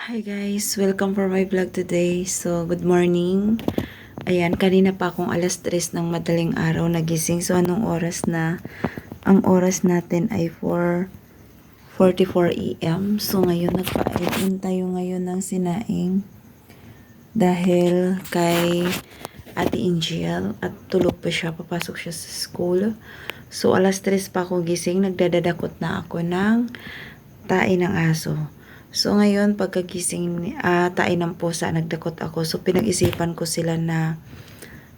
Hi guys, welcome for my vlog today. So, good morning. Ayan, kanina pa akong alas 3 ng madaling araw nagising. So, anong oras na? Ang oras natin ay 4:44 AM. So, ngayon nagpa-eat tayo ngayon ng sinaing. Dahil kay Ate Angel at tulog pa siya, papasok siya sa school. So, alas 3 pa ako gising, nagdadadakot na ako ng tae ng aso. So, ngayon, pagkagising, tae ng pusa, nagdakot ako. So, pinag-isipan ko sila na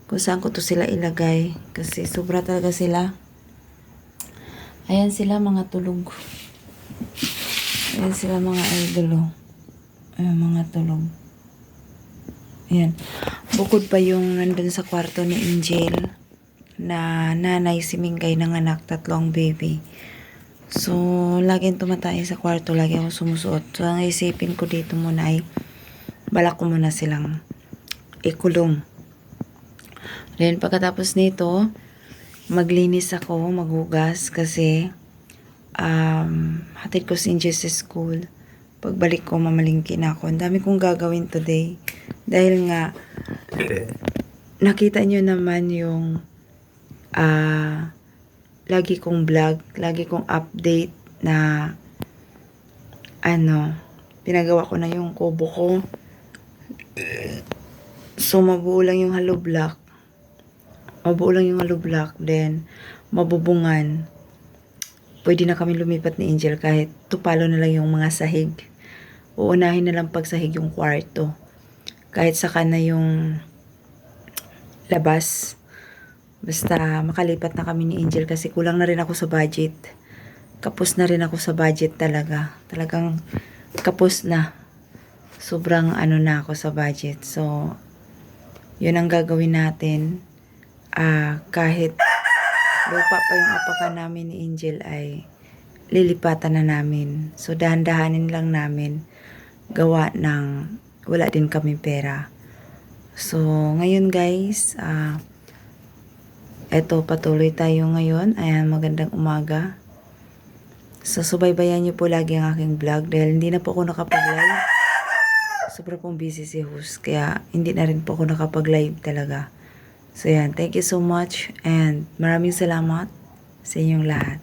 kung saan ko to sila ilagay. Kasi sobra talaga sila. Ayan sila mga tulog. Ayan sila mga idolo. Ayan mga tulog. Ayan. Bukod pa yung nandun sa kwarto ni Angel na nanay si Mingay ng anak, 3 baby. So, laging tumatay sa kwarto, lagi ako sumusuot. So, ang isipin ko dito muna ay balak ko muna silang ikulong. Then, pagkatapos nito, maglinis ako, maghugas kasi hatid ko si Angel sa school. Pagbalik ko, mamalingki na ako. Ang dami kong gagawin today. Dahil nga, nakita nyo naman yung lagi kong vlog, lagi kong update na pinagawa ko na yung kubo ko. So, mabuo lang yung hollow block. Then, mabubungan. Pwede na kami lumipat ni Angel kahit tupalo na lang yung mga sahig. Uunahin na lang pagsahig yung kwarto. Kahit saka na yung labas. Basta makalipat na kami ni Angel kasi kulang na rin ako sa budget. Kapos na rin ako sa budget talaga. Talagang kapos na. Sobrang na ako sa budget. So, yun ang gagawin natin. Kahit lupa pa yung apakan namin ni Angel ay lilipatan na namin. So, dahan-dahanin lang namin gawa ng wala din kami pera. So, ngayon guys, eto, patuloy tayo ngayon. Ayan, magandang umaga. So, subaybayan niyo po lagi ang aking vlog dahil hindi na po ako nakapag-live. Sobrang pong busy si host, kaya hindi na rin po ako nakapag-live talaga. So, yan. Thank you so much and maraming salamat sa inyong lahat.